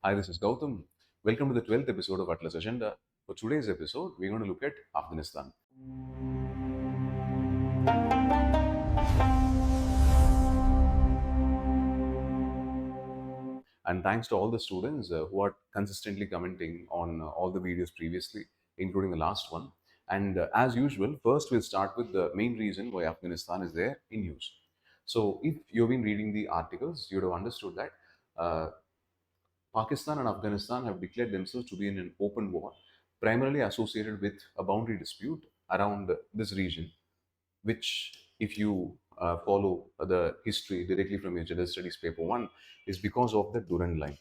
Hi, this is Gautam. Welcome to the 12th episode of Atlas Agenda. For today's episode, we're going to look at Afghanistan. And thanks to all the students who are consistently commenting on all the videos previously, including the last one. And as usual, first we'll start with the main reason why Afghanistan is there in news. So, if you've been reading the articles, you'd have understood that uh, Pakistan and Afghanistan have declared themselves to be in an open war, primarily associated with a boundary dispute around this region, which, if you follow the history directly from your General Studies Paper 1, is because of the Durand line.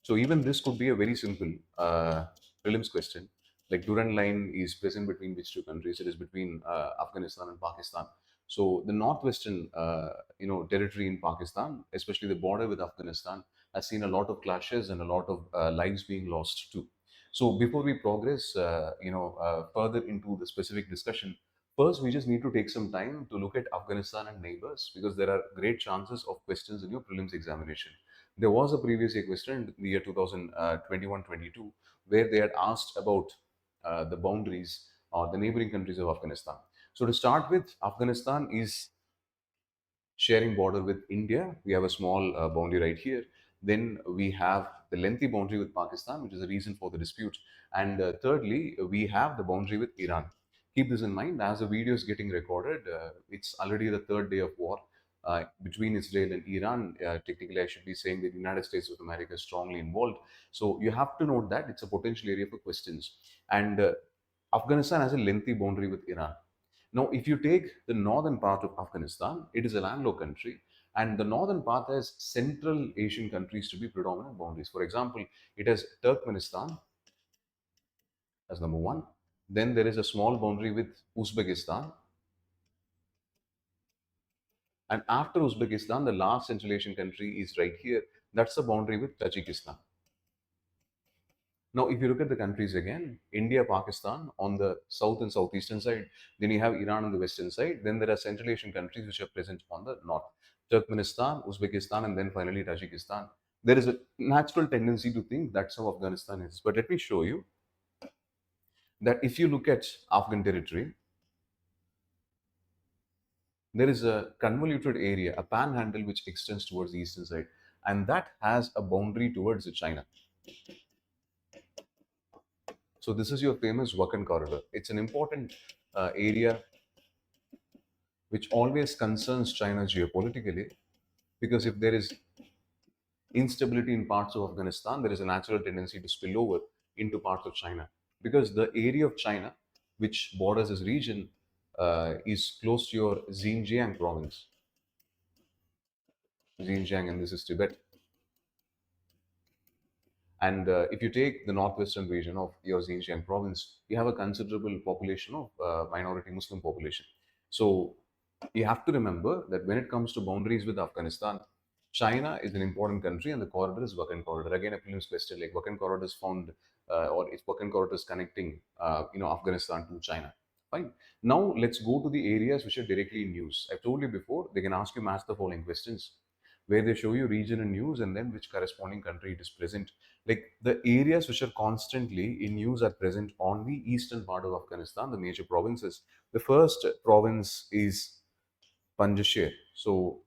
So even this could be a very simple prelims question. Like Durand line is present between which two countries? It is between Afghanistan and Pakistan. So the northwestern, territory in Pakistan, especially the border with Afghanistan, has seen a lot of clashes and a lot of lives being lost too. So before we progress, further into the specific discussion, first we just need to take some time to look at Afghanistan and neighbors because there are great chances of questions in your prelims examination. There was a previous year question in the year 2021-22 where they had asked about the boundaries or the neighboring countries of Afghanistan. So to start with, Afghanistan is sharing border with India. We have a small boundary right here. Then we have the lengthy boundary with Pakistan, which is the reason for the dispute. And thirdly, we have the boundary with Iran. Keep this in mind as the video is getting recorded. It's already the third day of war between Israel and Iran. Technically, I should be saying that the United States of America is strongly involved. So you have to note that it's a potential area for questions. And Afghanistan has a lengthy boundary with Iran. Now, if you take the northern part of Afghanistan, it is a landlocked country, and the northern part has Central Asian countries to be predominant boundaries. For example, it has Turkmenistan as number one. Then there is a small boundary with Uzbekistan, and after Uzbekistan, the last Central Asian country is right here. That's the boundary with Tajikistan. Now, if you look at the countries again, India, Pakistan on the south and southeastern side, then you have Iran on the western side, then there are Central Asian countries which are present on the north, Turkmenistan, Uzbekistan, and then finally Tajikistan. There is a natural tendency to think that's how Afghanistan is. But let me show you that if you look at Afghan territory, there is a convoluted area, a panhandle which extends towards the eastern side, and that has a boundary towards China. So this is your famous Wakhan corridor. It's an important area which always concerns China geopolitically, because if there is instability in parts of Afghanistan, there is a natural tendency to spill over into parts of China. Because the area of China which borders this region is close to your Xinjiang province. Xinjiang, and this is Tibet. And if you take the northwestern region of your Xinjiang province, you have a considerable population of minority Muslim population. So you have to remember that when it comes to boundaries with Afghanistan, China is an important country and the corridor is Wakhan corridor. Again, a prelims question like Wakhan corridor is found, or its Wakhan corridor is connecting, Afghanistan to China. Fine. Now let's go to the areas which are directly in news. I told you before they can ask you match the following questions, where they show you region and news and then which corresponding country it is present. Like the areas which are constantly in news are present on the eastern part of Afghanistan, the major provinces. The first province is Panjshir. So,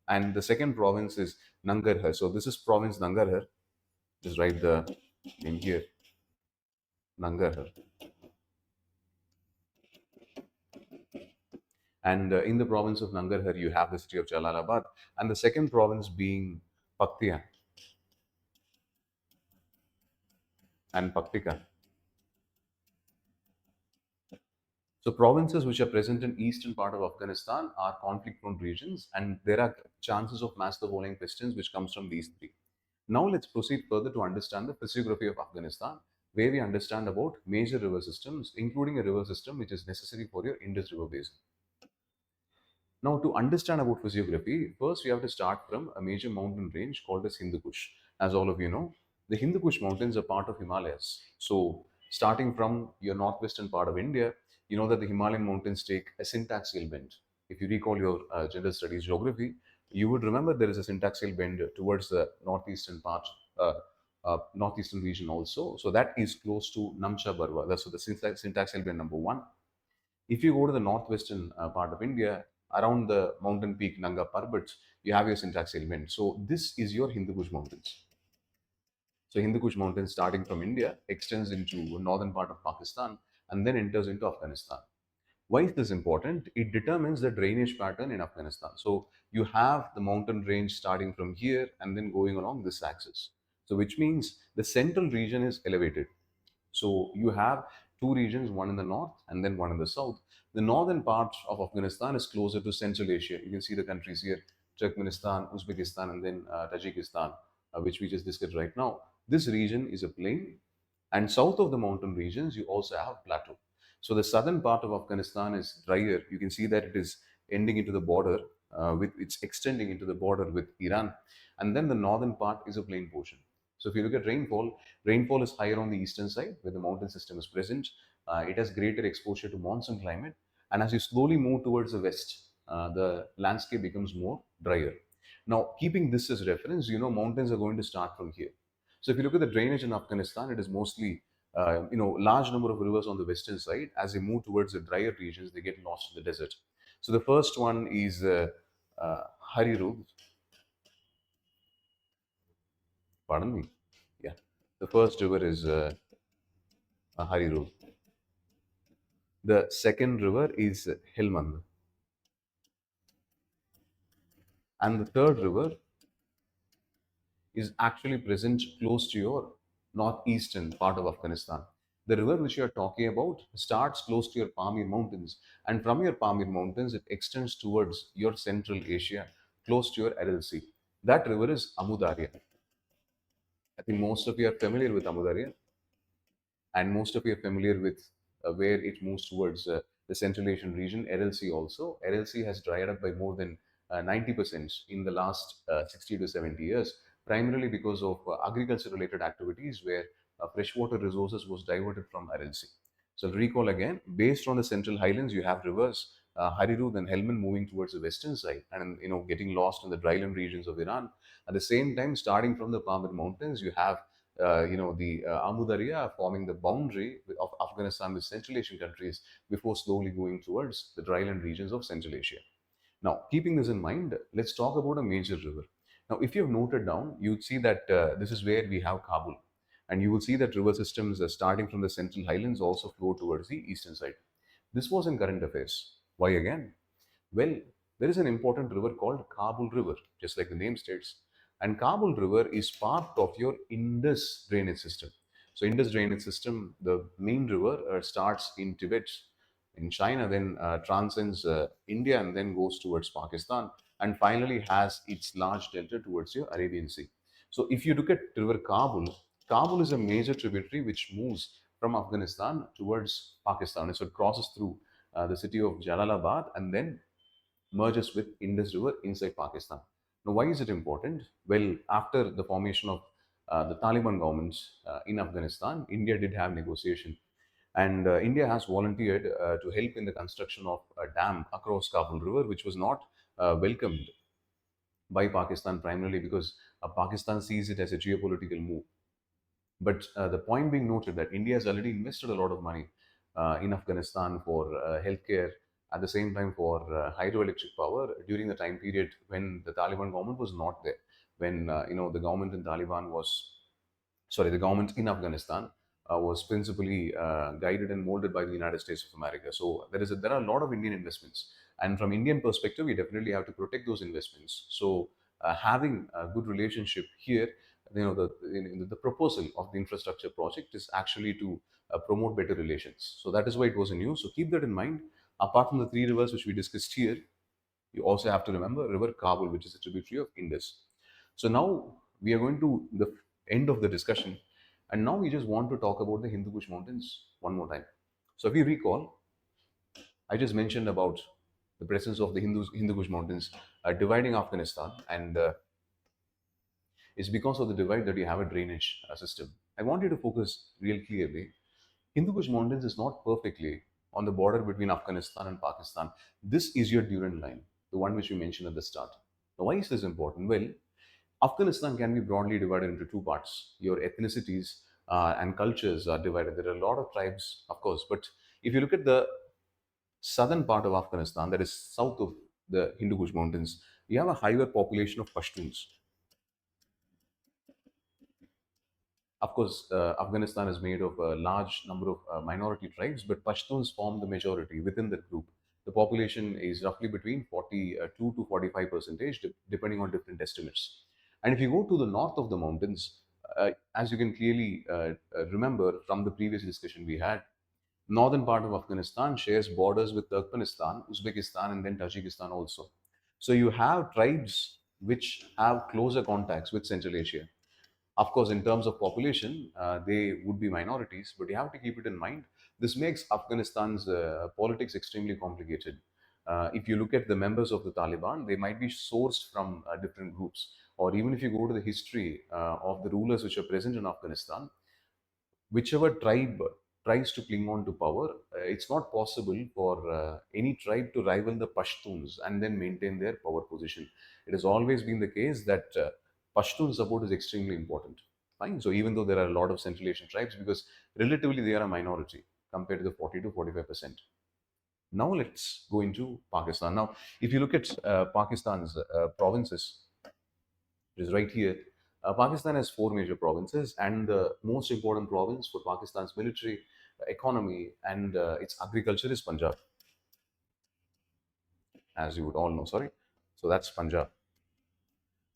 and the second province is Nangarhar. So this is province Nangarhar. Just write the name here, Nangarhar. And in the province of Nangarhar, you have the city of Jalalabad, and the second province being Paktian and Paktika. So provinces which are present in eastern part of Afghanistan are conflict-prone regions, and there are chances of mass the following questions which comes from these three. Now let's proceed further to understand the physiography of Afghanistan, where we understand about major river systems, including a river system which is necessary for your Indus River basin. Now, to understand about physiography, first we have to start from a major mountain range called as Hindu Kush. As all of you know, the Hindu Kush mountains are part of Himalayas. So, starting from your northwestern part of India, you know that the Himalayan mountains take a syntaxial bend. If you recall your general studies geography, you would remember there is a syntaxial bend towards the northeastern part. northeastern region also. So that is close to Namcha Barwa. That's so the syntax will be number one. If you go to the northwestern part of India, around the mountain peak Nanga Parbats, you have your syntax element. So this is your Hindu Kush Mountains. So Hindu Kush Mountains, starting from India, extends into northern part of Pakistan and then enters into Afghanistan. Why is this important? It determines the drainage pattern in Afghanistan. So you have the mountain range starting from here and then going along this axis. So which means the central region is elevated. So you have two regions, one in the north and then one in the south. The northern part of Afghanistan is closer to Central Asia. You can see the countries here: Turkmenistan, Uzbekistan, and then Tajikistan, which we just discussed right now. This region is a plain, and south of the mountain regions, you also have plateau. So the southern part of Afghanistan is drier. You can see that it is ending into the border, with it's extending into the border with Iran, and then the northern part is a plain portion. So if you look at rainfall, rainfall is higher on the eastern side where the mountain system is present. It has greater exposure to monsoon climate, and as you slowly move towards the west, the landscape becomes more drier. Now, keeping this as reference, mountains are going to start from here. So if you look at the drainage in Afghanistan, it is mostly large number of rivers on the western side. As they move towards the drier regions, they get lost in the desert. So the first one is Harirud. Pardon me. Yeah, the first river is Harirud. The second river is Helmand, and the third river is actually present close to your northeastern part of Afghanistan. The river which you are talking about starts close to your Pamir Mountains, and from your Pamir Mountains, it extends towards your Central Asia, close to your Aral Sea. That river is Amudarya. I think most of you are familiar with Amudarya, and most of you are familiar with where it moves towards the Central Asian region, LLC also. LLC has dried up by more than 90% in the last 60 to 70 years, primarily because of agriculture-related activities where freshwater resources was diverted from LLC. So recall again, based on the Central Highlands, you have rivers, Harirud and Helmand moving towards the western side and getting lost in the dryland regions of Iran. At the same time, starting from the Pamir Mountains, you have the Amu Darya forming the boundary of Afghanistan with Central Asian countries before slowly going towards the dryland regions of Central Asia. Now, keeping this in mind, let's talk about a major river. Now, if you've noted down, you'd see that this is where we have Kabul. And you will see that river systems starting from the Central Highlands also flow towards the eastern side. This was in current affairs. Why again? Well, there is an important river called Kabul River, just like the name states. And Kabul River is part of your Indus drainage system. So, Indus drainage system, the main river starts in Tibet, in China, then transcends India, and then goes towards Pakistan, and finally has its large delta towards your Arabian Sea. So, if you look at River Kabul, Kabul is a major tributary which moves from Afghanistan towards Pakistan. So, it crosses through the city of Jalalabad and then merges with Indus River inside Pakistan. Now, why is it important? Well, after the formation of the Taliban governments in Afghanistan, India did have negotiation, and India has volunteered to help in the construction of a dam across Kabul River, which was not welcomed by Pakistan primarily because Pakistan sees it as a geopolitical move. But the point being noted that India has already invested a lot of money in Afghanistan for healthcare, at the same time for hydroelectric power during the time period when the Taliban government was not there. When the government in Taliban was sorry, the government in Afghanistan was principally guided and molded by the United States of America. So there are a lot of Indian investments, and from Indian perspective, we definitely have to protect those investments. So having a good relationship here, the proposal of the infrastructure project is actually to promote better relations. So that is why it was in use. So keep that in mind. Apart from the three rivers which we discussed here, you also have to remember River Kabul, which is a tributary of Indus. So now we are going to the end of the discussion, and now we just want to talk about the Hindu Kush Mountains one more time. So if you recall, I just mentioned about the presence of the Hindu Kush Mountains dividing Afghanistan, and it's because of the divide that you have a drainage system. I want you to focus real clearly. Hindu Kush Mountains is not perfectly on the border between Afghanistan and Pakistan. This is your Durand line, the one which we mentioned at the start. Now, why is this important? Well, Afghanistan can be broadly divided into two parts. Your ethnicities and cultures are divided. There are a lot of tribes, of course, but if you look at the southern part of Afghanistan, that is south of the Hindu Kush Mountains, you have a higher population of Pashtuns. Of course, Afghanistan is made of a large number of minority tribes, but Pashtuns form the majority within that group. The population is roughly between 42 to 45 percentage, depending on different estimates. And if you go to the north of the mountains, as you can clearly remember from the previous discussion we had, northern part of Afghanistan shares borders with Turkmenistan, Uzbekistan, and then Tajikistan also. So you have tribes which have closer contacts with Central Asia. Of course, in terms of population, they would be minorities, but you have to keep it in mind. This makes Afghanistan's politics extremely complicated. If you look at the members of the Taliban, they might be sourced from different groups. Or even if you go to the history of the rulers which are present in Afghanistan, whichever tribe tries to cling on to power, it's not possible for any tribe to rival the Pashtuns and then maintain their power position. It has always been the case that Pashtun support is extremely important. Fine. So even though there are a lot of Central Asian tribes, because relatively they are a minority compared to the 40 to 45%. Now let's go into Pakistan. Now, if you look at Pakistan's provinces, it is right here. Pakistan has four major provinces, and the most important province for Pakistan's military, economy, and its agriculture is Punjab, as you would all know. Sorry, so that's Punjab.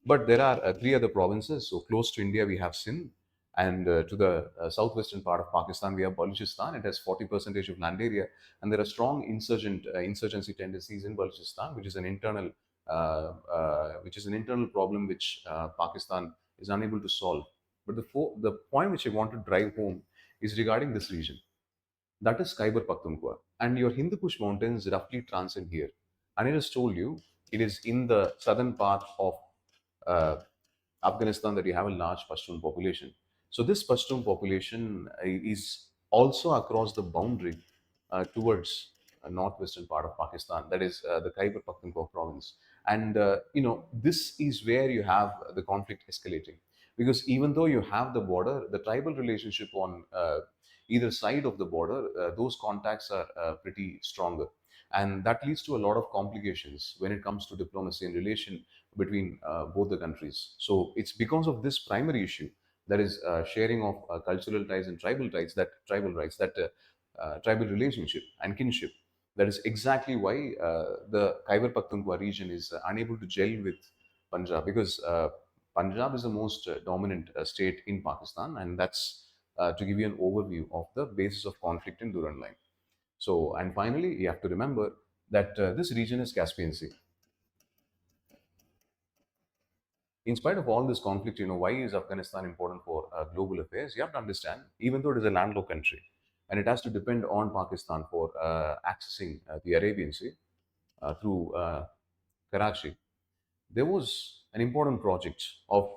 But there are three other provinces. So close to India, we have Sindh, and to the southwestern part of Pakistan, we have Balochistan. It has 40% of land area, and there are strong insurgency tendencies in Balochistan, which is an internal problem which Pakistan is unable to solve. But the point which I want to drive home is regarding this region. That is Khyber Pakhtunkhwa. And your Hindu Kush Mountains roughly transcend here. And I just told you, it is in the southern part of uh, Afghanistan that you have a large Pashtun population. So this Pashtun population is also across the boundary towards northwestern part of Pakistan, that is the Khyber Pakhtunkhwa province. And this is where you have the conflict escalating, because even though you have the border, the tribal relationship on either side of the border, those contacts are pretty stronger, and that leads to a lot of complications when it comes to diplomacy and relation between both the countries. So it's because of this primary issue, that is sharing of cultural ties and tribal rights, that tribal relationship and kinship. That is exactly why the Khyber Pakhtunkhwa region is unable to gel with Punjab, because Punjab is the most dominant state in Pakistan, and that's to give you an overview of the basis of conflict in Durand line. So, and finally, you have to remember that this region is Caspian Sea. In spite of all this conflict, why is Afghanistan important for global affairs? You have to understand, even though it is a landlocked country and it has to depend on Pakistan for accessing the Arabian Sea through Karachi, there was an important project of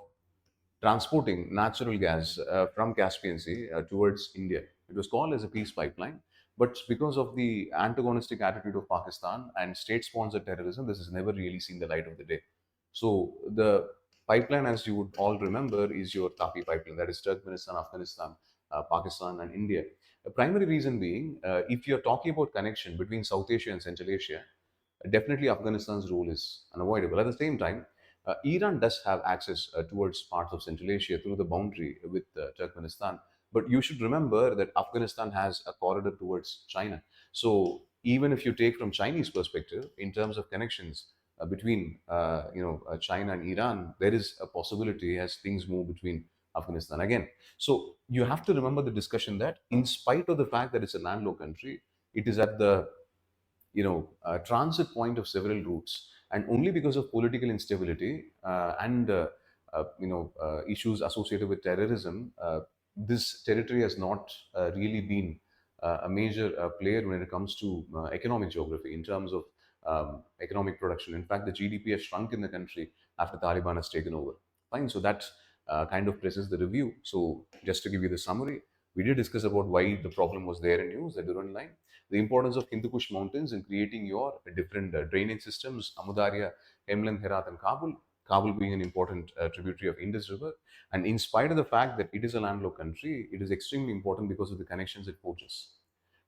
transporting natural gas from Caspian Sea towards India. It was called as a peace pipeline, but because of the antagonistic attitude of Pakistan and state-sponsored terrorism, this has never really seen the light of the day. So the pipeline, as you would all remember, is your Tapi pipeline, that is Turkmenistan, Afghanistan, Pakistan, and India. The primary reason being, if you're talking about connection between South Asia and Central Asia, definitely Afghanistan's role is unavoidable. At the same time, Iran does have access towards parts of Central Asia through the boundary with Turkmenistan. But you should remember that Afghanistan has a corridor towards China. So even if you take from Chinese perspective, in terms of connections between China and Iran, there is a possibility as things move between Afghanistan again. So you have to remember the discussion that, in spite of the fact that it's a landlocked country, it is at the a transit point of several routes, and only because of political instability and issues associated with terrorism, this territory has not really been a major player when it comes to economic geography in terms of economic production. In fact, the GDP has shrunk in the country after Taliban has taken over. Fine, so that kind of presses the review. So just to give you the summary, we did discuss about why the problem was there in news, the Durand line, the importance of Hindu Kush Mountains in creating your different drainage systems, Amudarya, Hemland, Herat, and Kabul, Kabul being an important tributary of Indus River. And in spite of the fact that it is a landlocked country, it is extremely important because of the connections it forges.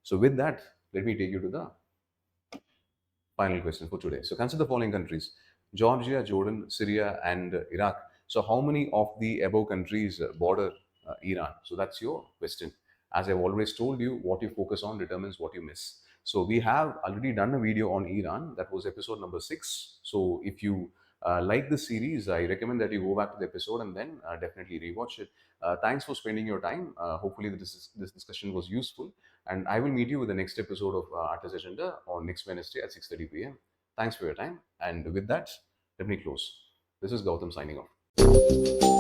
So, with that, let me take you to the final question for today. So, consider the following countries: Georgia, Jordan, Syria, and Iraq. So, how many of the above countries border Iran? So, that's your question. As I've always told you, what you focus on determines what you miss. So, we have already done a video on Iran. That was episode number 6. So, if you like this series, I recommend that you go back to the episode and then definitely rewatch it. Thanks for spending your time. Hopefully, this discussion was useful. And I will meet you with the next episode of Artist Agenda on next Wednesday at 6:30 p.m. Thanks for your time. And with that, let me close. This is Gautam signing off.